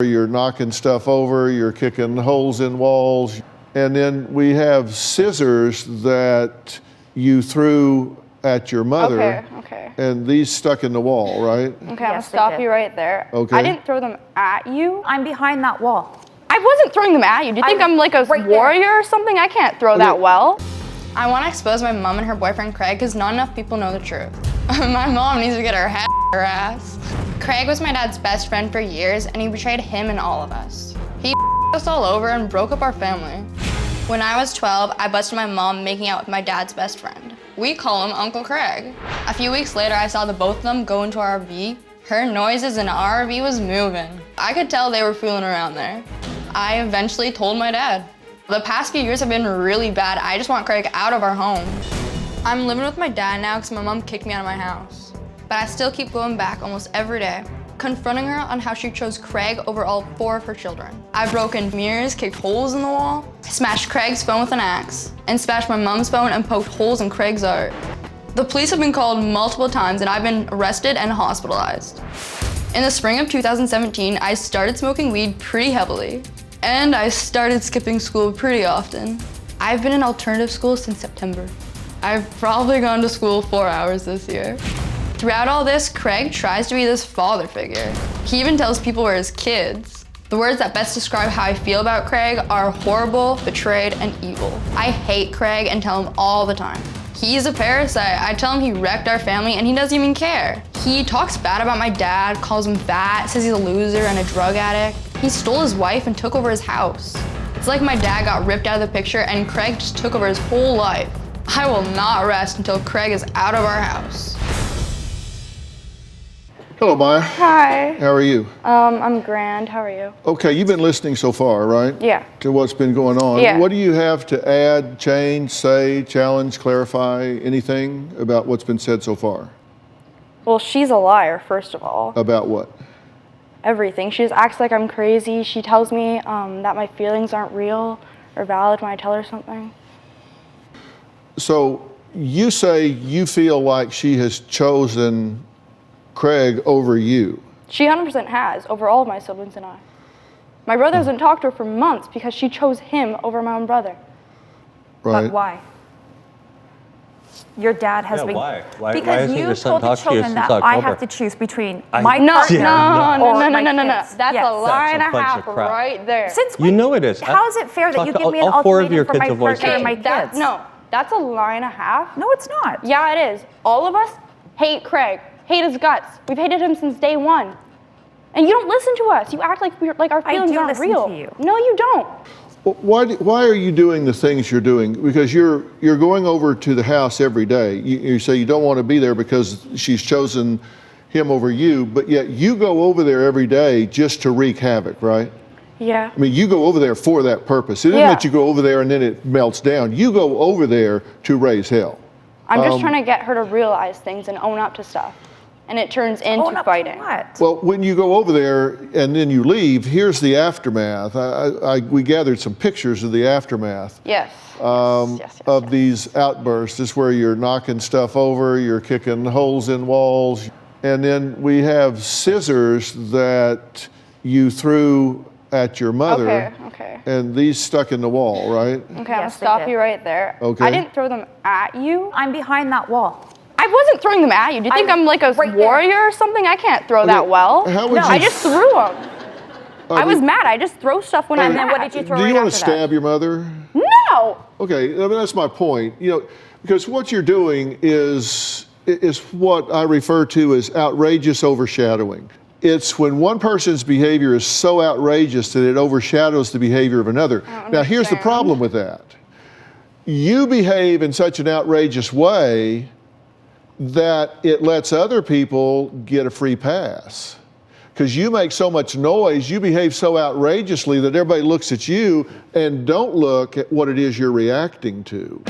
You're knocking stuff over, you're kicking holes in walls. And then we have scissors that you threw at your mother. Okay. And these stuck in the wall, right? Okay, I'm gonna stop you right there. Okay. I didn't throw them at you. I'm behind that wall. I wasn't throwing them at you. Do you think I'm like a warrior or something? I can't throw that well. I want to expose my mom and her boyfriend Craig because not enough people know the truth. My mom needs to get her ass. Craig was my dad's best friend for years, and he betrayed him and all of us. He us all over and broke up our family. When I was 12, I busted my mom making out with my dad's best friend. We call him Uncle Craig. A few weeks later, I saw the both of them go into our RV. Heard noises and our RV was moving. I could tell they were fooling around there. I eventually told my dad. The past few years have been really bad. I just want Craig out of our home. I'm living with my dad now because my mom kicked me out of my house. But I still keep going back almost every day, confronting her on how she chose Craig over all 4 of her children. I've broken mirrors, kicked holes in the wall, smashed Craig's phone with an axe, and smashed my mom's phone and poked holes in Craig's art. The police have been called multiple times and I've been arrested and hospitalized. In the spring of 2017, I started smoking weed pretty heavily, and I started skipping school pretty often. I've been in alternative school since September. I've probably gone to school 4 hours this year. Throughout all this, Craig tries to be this father figure. He even tells people we're his kids. The words that best describe how I feel about Craig are horrible, betrayed, and evil. I hate Craig and tell him all the time. He's a parasite. I tell him he wrecked our family and he doesn't even care. He talks bad about my dad, calls him fat, says he's a loser and a drug addict. He stole his wife and took over his house. It's like my dad got ripped out of the picture and Craig just took over his whole life. I will not rest until Craig is out of our house. Hello, Maya. Hi. How are you? I'm grand. How are you? Okay, you've been listening so far, right? Yeah. To what's been going on. Yeah. What do you have to add, change, say, challenge, clarify, anything about what's been said so far? Well, she's a liar, first of all. About what? Everything. She just acts like I'm crazy. She tells me that my feelings aren't real or valid when I tell her something. So you say you feel like she has chosen Craig over you. She 100% has, over all of my siblings and I. My brother hasn't talked to her for months because she chose him over my own brother. Right. But why? Your dad has been... Why? Because you told the children that I have to choose between my partner No. or my kids. That's Yes. a lie and a bunch half of crap. right there. Since You when? know it is. How is it fair that you Talk to give me an all 4 of your ultimatum for kids my of voice partner and my changing. kids? No, that's a lie and a half. No, it's not. Yeah, it is. All of us hate Craig, hate his guts. We've hated him since day one. And you don't listen to us. You act like our feelings aren't listen real. to you. No, you don't. Why are you doing the things you're doing? Because you're going over to the house every day. You say you don't want to be there because she's chosen him over you, but yet you go over there every day just to wreak havoc, right? Yeah. I mean, you go over there for that purpose. It isn't that you go over there and then it melts down. You go over there to raise hell. I'm just trying to get her to realize things and own up to stuff. And it turns into fighting. What? Well, when you go over there and then you leave, here's the aftermath. We gathered some pictures of the aftermath. Yes. Of these outbursts. This is where you're knocking stuff over, you're kicking holes in walls. And then we have scissors that you threw at your mother. Okay. And these stuck in the wall, right? Okay, I'm Yes, gonna they stop did. you right there. Okay. I didn't throw them at you. I'm behind that wall. I wasn't throwing them at you. Do you think I'm like a warrior or something? I can't throw that well. How would I you- just threw them. I was mad. I just throw stuff when I'm mad. then what did you throw Do you right want to after that? stab your mother? No. Okay, I mean, that's my point. Because what you're doing is what I refer to as outrageous overshadowing. It's when one person's behavior is so outrageous that it overshadows the behavior of another. Now, here's the problem with that. You behave in such an outrageous way that it lets other people get a free pass. Because you make so much noise, you behave so outrageously that everybody looks at you and don't look at what it is you're reacting to.